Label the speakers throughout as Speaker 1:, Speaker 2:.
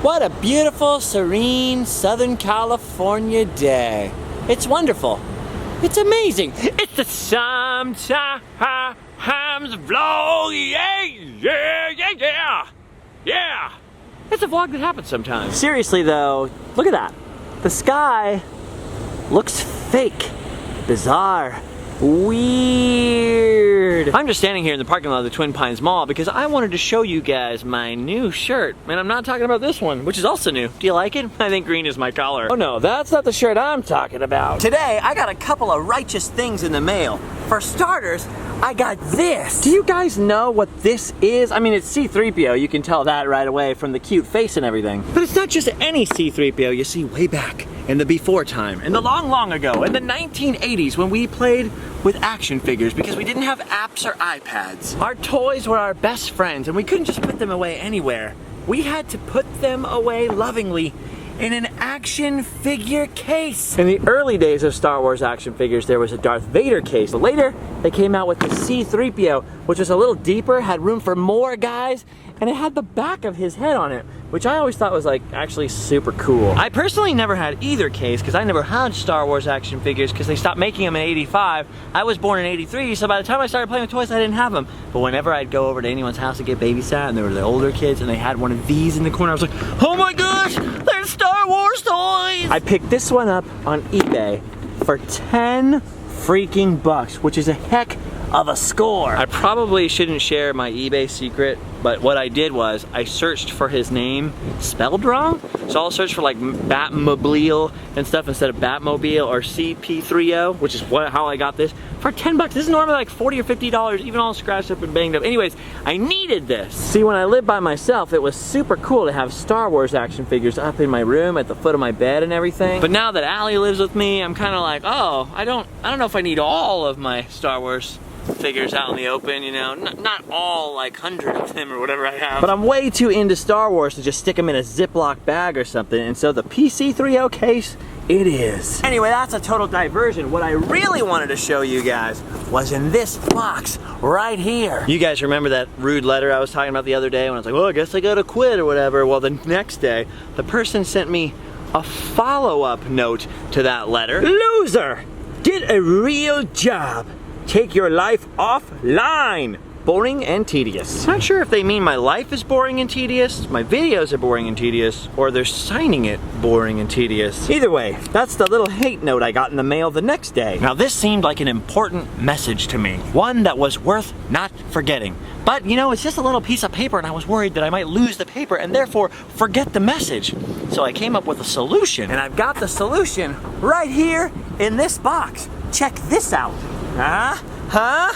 Speaker 1: What a beautiful, serene Southern California day. It's wonderful. It's amazing. It's the sometimes vlog. Yeah, yeah, yeah, yeah. Yeah. It's a vlog that happens sometimes. Seriously though, look at that. The sky looks fake, bizarre, weird. I'm just standing here in the parking lot of the Twin Pines Mall because I wanted to show you guys my new shirt. And I'm not talking about this one, which is also new. Do you like it? I think green is my color. Oh no, that's not the shirt I'm talking about. Today, I got a couple of righteous things in the mail. For starters, I got this. Do you guys know what this is? I mean, it's C-3PO. You can tell that right away from the cute face and everything. But it's not just any C-3PO. You see, way back in the before time, in the long, long ago, in the 1980s, when we played with action figures because we didn't have apps or iPads. Our toys were our best friends and we couldn't just put them away anywhere. We had to put them away lovingly in an action figure case. In the early days of Star Wars action figures, there was a Darth Vader case. But later, they came out with the C-3PO, which was a little deeper, had room for more guys, and it had the back of his head on it, which I always thought was like actually super cool. I personally never had either case because I never had Star Wars action figures because they stopped making them in '85. I was born in '83, so by the time I started playing with toys, I didn't have them. But whenever I'd go over to anyone's house to get babysat and there were the older kids and they had one of these in the corner, I was like, oh my gosh, there's Star Wars toys! I picked this one up on eBay for 10 freaking bucks, which is a heck of a score. I probably shouldn't share my eBay secret, but what I did was I searched for his name spelled wrong. So I'll search for like Batmobile and stuff instead of Batmobile or CP30, which is how I got this for 10 bucks. This is normally like $40 or $50, even all scratched up and banged up. Anyways, I needed this. See, when I lived by myself, it was super cool to have Star Wars action figures up in my room at the foot of my bed and everything. But now that Allie lives with me, I'm kind of like, oh, I don't know if I need all of my Star Wars figures out in the open, you know, not all like 100 of them or whatever I have. But I'm way too into Star Wars to just stick them in a Ziploc bag or something, and so the PC30 case, it is. Anyway, that's a total diversion. What I really wanted to show you guys was in this box right here. You guys remember that rude letter I was talking about the other day when I was like, well, I guess I gotta quit or whatever. Well, the next day, the person sent me a follow-up note to that letter. Loser! Get a real job. Take your life offline. Boring and tedious. Not sure if they mean my life is boring and tedious, my videos are boring and tedious, or they're signing it boring and tedious. Either way, that's the little hate note I got in the mail the next day. Now this seemed like an important message to me. One that was worth not forgetting. But you know, it's just a little piece of paper and I was worried that I might lose the paper and therefore forget the message. So I came up with a solution. And I've got the solution right here in this box. Check this out. Ta-da!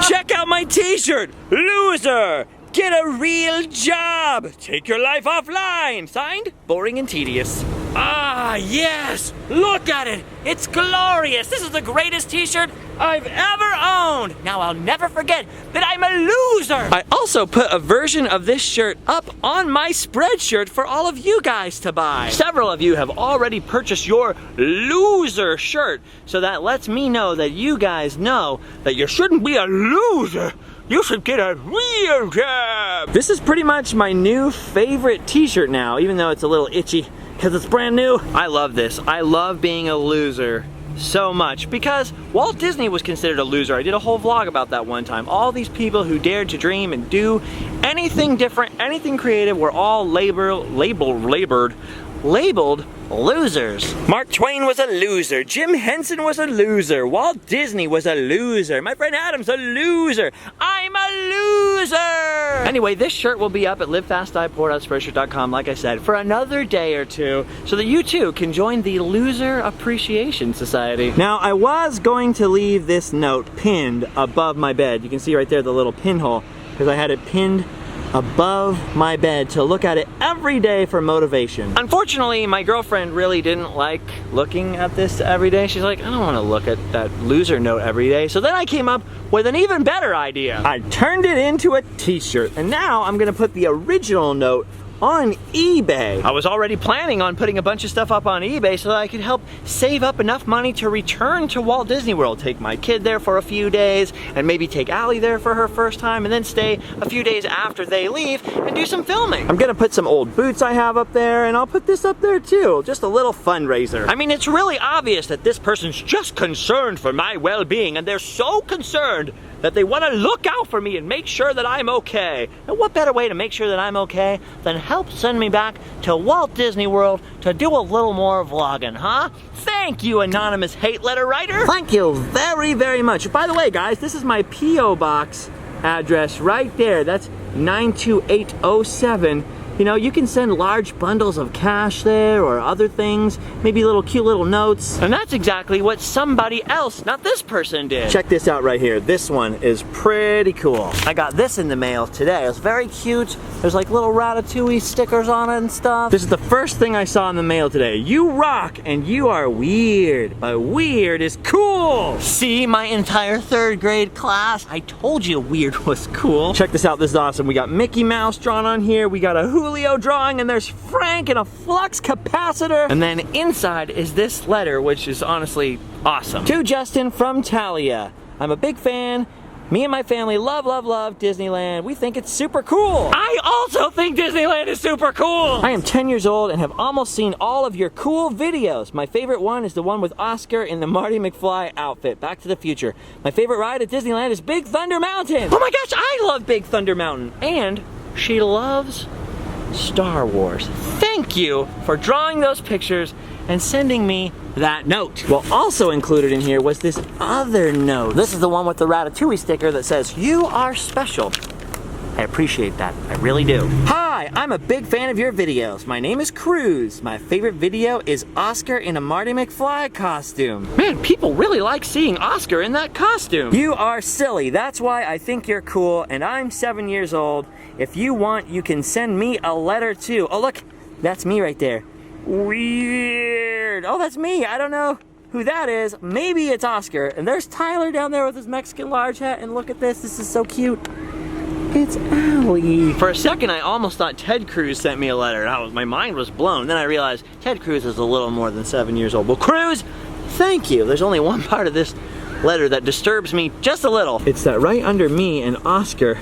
Speaker 1: Check out my t-shirt, loser! Get a real job! Take your life offline! Signed, boring and tedious. Ah, yes! Look at it! It's glorious! This is the greatest t-shirt I've ever owned! Now I'll never forget that I'm a loser! I also put a version of this shirt up on my Spreadshirt for all of you guys to buy. Several of you have already purchased your loser shirt, so that lets me know that you guys know that you shouldn't be a loser. You should get a real job! This is pretty much my new favorite t-shirt now, even though it's a little itchy because it's brand new. I love this. I love being a loser so much because Walt Disney was considered a loser. I did a whole vlog about that one time. All these people who dared to dream and do anything different, anything creative, were all labeled losers. Mark Twain was a loser. Jim Henson was a loser. Walt Disney was a loser. My friend Adam's a loser. I'm a loser! Anyway, this shirt will be up at livefastdieport.spreadshirt.com, like I said, for another day or two, so that you too can join the Loser Appreciation Society. Now, I was going to leave this note pinned above my bed. You can see right there the little pinhole, because I had it pinned above my bed to look at it every day for motivation. Unfortunately, my girlfriend really didn't like looking at this every day. She's like, I don't want to look at that loser note every day. So then I came up with an even better idea. I turned it into a t-shirt, and now I'm gonna put the original note on eBay. I was already planning on putting a bunch of stuff up on eBay so that I could help save up enough money to return to Walt Disney World, take my kid there for a few days, and maybe take Allie there for her first time, and then stay a few days after they leave and do some filming. I'm gonna put some old boots I have up there, and I'll put this up there too. Just a little fundraiser. I mean, it's really obvious that this person's just concerned for my well-being, and they're so concerned that they want to look out for me and make sure that I'm okay. And what better way to make sure that I'm okay than help send me back to Walt Disney World to do a little more vlogging, huh? Thank you, anonymous hate letter writer. Thank you very, very much. By the way, guys, this is my P.O. Box address right there. That's 92807. You know, you can send large bundles of cash there or other things, maybe little cute little notes. And that's exactly what somebody else, not this person, did. Check this out right here. This one is pretty cool. I got this in the mail today. It's very cute. There's like little Ratatouille stickers on it and stuff. This is the first thing I saw in the mail today. You rock and you are weird, but weird is cool. See, my entire 3rd grade class, I told you weird was cool. Check this out, this is awesome. We got Mickey Mouse drawn on here. We got a Julio drawing, and there's Frank and a flux capacitor. And then inside is this letter, which is honestly awesome. To Justin from Talia. I'm a big fan. Me and my family love, love, love Disneyland. We think it's super cool. I also think Disneyland is super cool. I am 10 years old and have almost seen all of your cool videos. My favorite one is the one with Oscar in the Marty McFly outfit, Back to the Future. My favorite ride at Disneyland is Big Thunder Mountain. Oh my gosh, I love Big Thunder Mountain. And she loves Star Wars. Thank you for drawing those pictures and sending me that note. Well, also included in here was this other note. This is the one with the Ratatouille sticker that says, "You are special." I appreciate that. I really do. Hi, I'm a big fan of your videos. My name is Cruz. My favorite video is Oscar in a Marty McFly costume. Man, people really like seeing Oscar in that costume. You are silly. That's why I think you're cool, and I'm 7 years old. If you want, you can send me a letter too. Oh, look, that's me right there. Weird. Oh, that's me. I don't know who that is. Maybe it's Oscar. And there's Tyler down there with his Mexican large hat, and look at this. This is so cute. It's Allie. For a second, I almost thought Ted Cruz sent me a letter. My mind was blown. Then I realized Ted Cruz is a little more than 7 years old. Well, Cruz, thank you. There's only one part of this letter that disturbs me just a little. It's that right under me and Oscar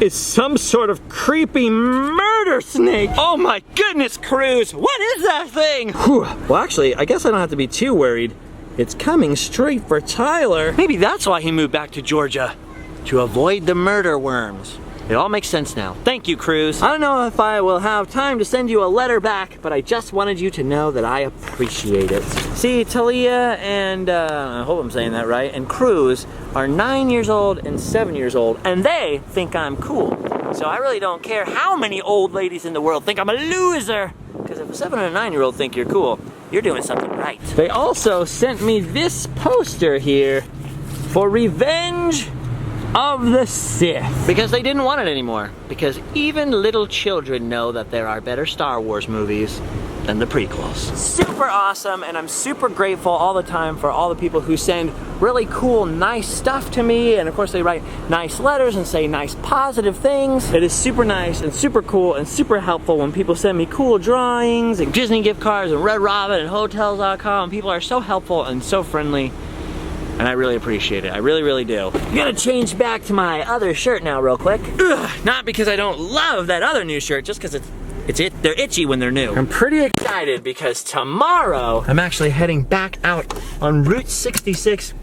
Speaker 1: is some sort of creepy murder snake. Oh my goodness, Cruz, what is that thing? Whew. Well, actually, I guess I don't have to be too worried. It's coming straight for Tyler. Maybe that's why he moved back to Georgia, to avoid the murder worms. It all makes sense now. Thank you, Cruz. I don't know if I will have time to send you a letter back, but I just wanted you to know that I appreciate it. See, Talia and, I hope I'm saying that right, and Cruz are 9 years old and 7 years old, and they think I'm cool. So I really don't care how many old ladies in the world think I'm a loser, because if a 7 and a 9-year-old think you're cool, you're doing something right. They also sent me this poster here for Revenge of the Sith. Because they didn't want it anymore. Because even little children know that there are better Star Wars movies than the prequels. Super awesome, and I'm super grateful all the time for all the people who send really cool, nice stuff to me, and of course they write nice letters and say nice, positive things. It is super nice and super cool and super helpful when people send me cool drawings and Disney gift cards and Red Robin and Hotels.com. People are so helpful and so friendly. And I really appreciate it. I really, really do. I'm gonna change back to my other shirt now real quick. Ugh, not because I don't love that other new shirt, just because they're itchy when they're new. I'm pretty excited because tomorrow I'm actually heading back out on Route 66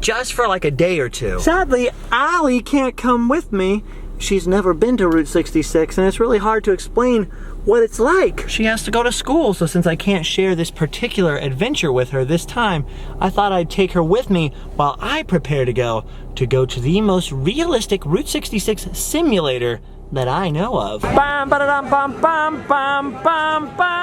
Speaker 1: just for like a day or two. Sadly, Allie can't come with me. She's never been to Route 66, and it's really hard to explain what it's like. She has to go to school, so since I can't share this particular adventure with her this time, I thought I'd take her with me while I prepare to go to the most realistic Route 66 simulator that I know of. Bam, ba-da-dum, bam, bam, bam, bam, bam.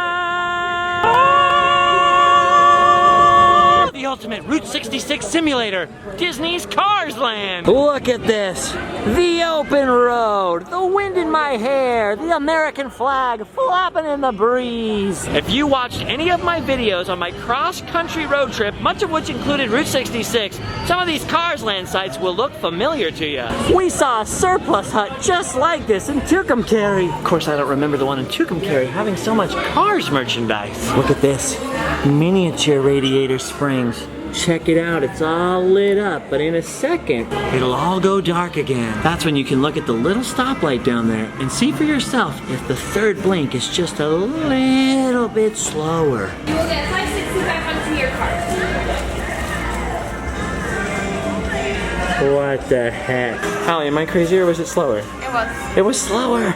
Speaker 1: The ultimate Route 66 simulator, Disney's Cars Land. Look at this. The open road, the wind in my hair, the American flag flapping in the breeze. If you watched any of my videos on my cross-country road trip, much of which included Route 66, some of these Cars Land sites will look familiar to you. We saw a surplus hut just like this in Tucumcari. Of course, I don't remember the one in Tucumcari having so much Cars merchandise. Look at this, miniature radiator springs. Check it out, it's all lit up, but in a second, it'll all go dark again. That's when you can look at the little stoplight down there and see for yourself if the third blink is just a little bit slower.
Speaker 2: You will get 565 onto your card.
Speaker 1: What the heck? Allie, am I crazy or was it slower?
Speaker 2: It was.
Speaker 1: It was slower.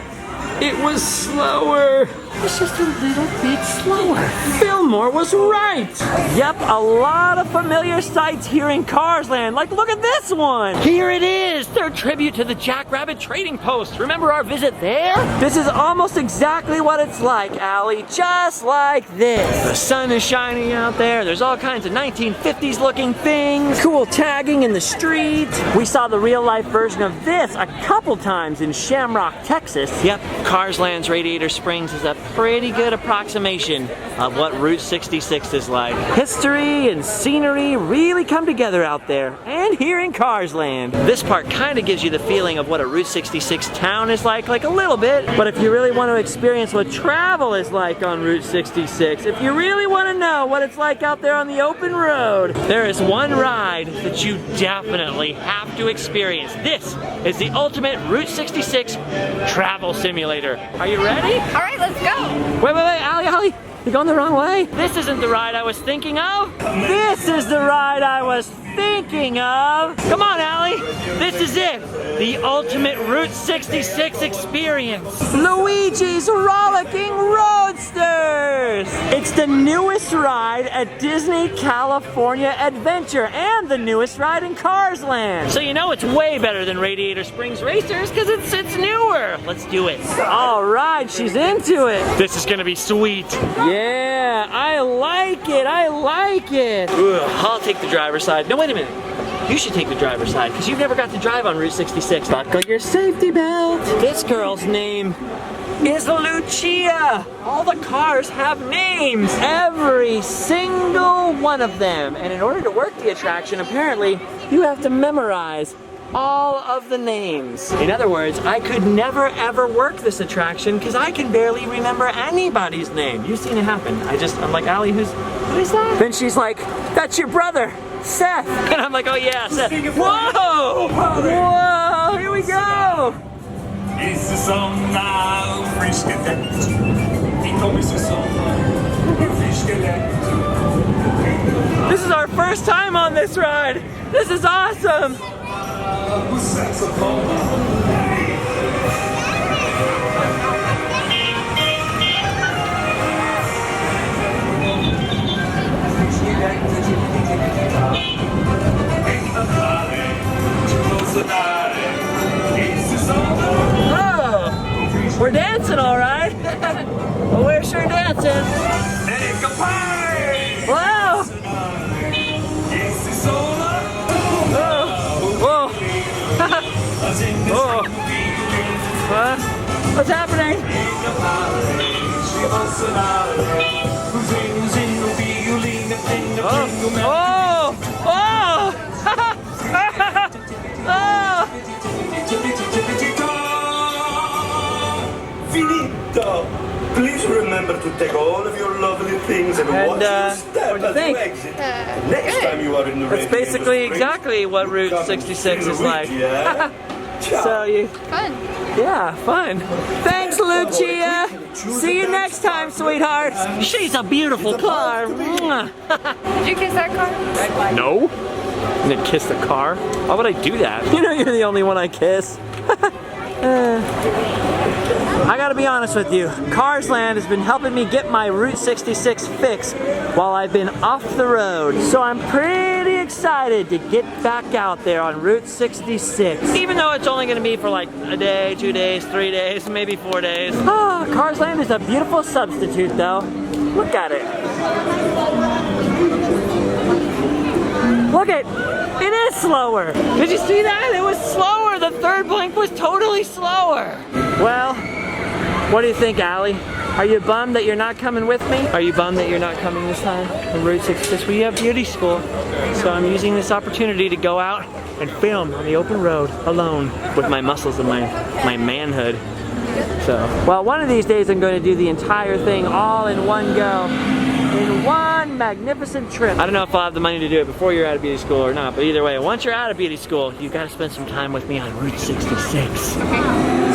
Speaker 1: It was slower. It's just a little bit slower. Fillmore was right. Yep, a lot of familiar sights here in Cars Land. Like, look at this one. Here it is, their tribute to the Jackrabbit Trading Post. Remember our visit there? This is almost exactly what it's like, Allie. Just like this. The sun is shining out there. There's all kinds of 1950s looking things. Cool tagging in the street. We saw the real life version of this a couple times in Shamrock, Texas. Yep, Cars Land's Radiator Springs is a pretty good approximation of what Route 66 is like. History and scenery really come together out there, and here in Cars Land. This part kind of gives you the feeling of what a Route 66 town is like a little bit, but if you really want to experience what travel is like on Route 66, if you really want to know what it's like out there on the open road, there is one ride that you definitely have to experience. This is the ultimate Route 66 travel simulator. Are you ready?
Speaker 2: All right, let's go.
Speaker 1: Wait, Allie, you're going the wrong way. This isn't the ride I was thinking of. This is the ride I was thinking of. Come on, Allie, this is it. The ultimate Route 66 experience. Luigi's Rollicking Roadsters. It's the newest ride at Disney California Adventure and the newest ride in Cars Land. So you know it's way better than Radiator Springs Racers because it's newer. Let's do it. All right, she's into it. This is gonna be sweet. Yeah, I like it, I like it. Ugh, I'll take the driver's side. No, wait a minute. You should take the driver's side because you've never got to drive on Route 66. Buckle your safety belt. This girl's name is Lucia. All the cars have names. Every single one of them. And in order to work the attraction, apparently, you have to memorize all of the names. In other words, I could never ever work this attraction because I can barely remember anybody's name. You've seen it happen. I'm like, Allie, who is that? Then she's like, that's your brother, Seth. And I'm like, oh yeah, Seth. Whoa! Whoa, here we go. This is our first time on this ride. This is awesome. Oh, we're dancing all right. Well, we're sure dancing. Wow. Oh. What's happening? Oh! Oh! Oh!
Speaker 3: Finito! Please remember to take all of your lovely things and watch your step as you exit. Next time you are in the rain.
Speaker 1: It's basically exactly what Route 66 is like. So you...
Speaker 2: Fun.
Speaker 1: Yeah, fun. Thanks, Lucia. See you next time, sweetheart. She's a beautiful car.
Speaker 2: Did you kiss that car?
Speaker 1: No. And then kiss the car? Why would I do that? You know you're the only one I kiss. I gotta be honest with you, Cars Land has been helping me get my Route 66 fix while I've been off the road. So I'm pretty excited to get back out there on Route 66. Even though it's only gonna be for like a day, 2 days, 3 days, maybe 4 days. Ah, Cars Land is a beautiful substitute though. Look at it. Look it is slower. Did you see that? It was slower the third blink was totally slower. Well, what do you think, Allie? Are you bummed that you're not coming with me? Are you bummed that you're not coming this time on Route 66? We have beauty school, so I'm using this opportunity to go out and film on the open road alone with my muscles and my manhood. So, well, one of these days I'm going to do the entire thing all in one go, in one magnificent trip. I don't know if I'll have the money to do it before you're out of beauty school or not, but either way, once you're out of beauty school, you got to spend some time with me on Route 66.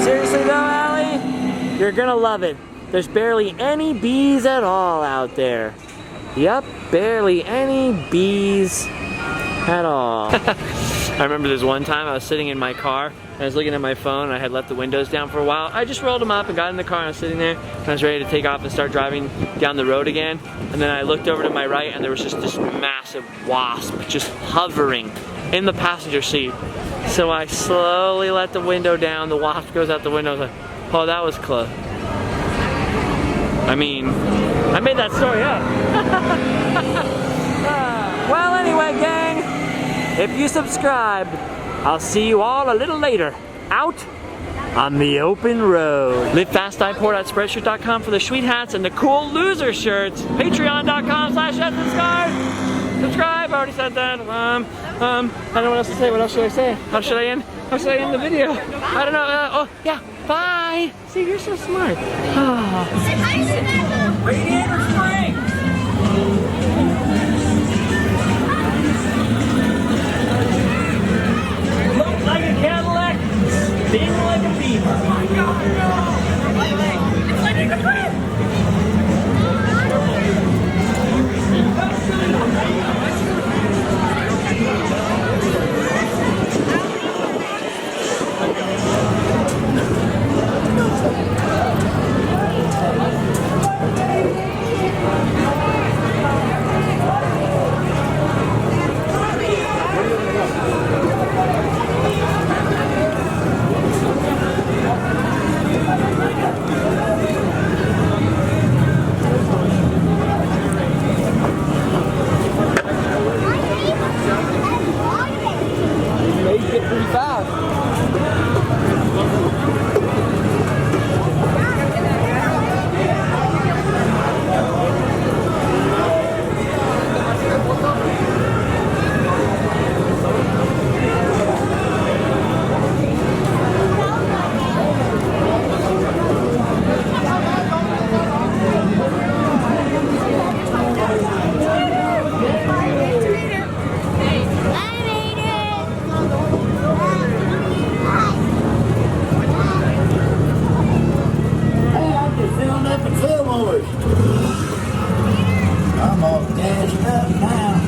Speaker 1: Seriously though, Allie, you're gonna love it. There's barely any bees at all out there. Yep, barely any bees at all. I remember this one time I was sitting in my car and I was looking at my phone and I had left the windows down for a while. I just rolled them up and got in the car and I was sitting there and I was ready to take off and start driving down the road again. And then I looked over to my right and there was just this massive wasp just hovering in the passenger seat. So I slowly let the window down, the wasp goes out the window. I was like, oh, that was close. I mean, I made that story up. Well, anyway, gang, if you subscribed, I'll see you all a little later, out on the open road. Live fast, die poor at Spreadshirt.com for the sweet hats and the cool loser shirts. Patreon.com/JustinScarred. Subscribe, I already said that. I don't know what else to say. What else should I say? How should I end? How should I end the video? I don't know. Oh, yeah. Bye. See, you're so smart. Oh. Radiator Springs. Look like a Cadillac, sting like a beaver. Oh my God, no! It's like a complaint.
Speaker 4: I'm all dashed up now.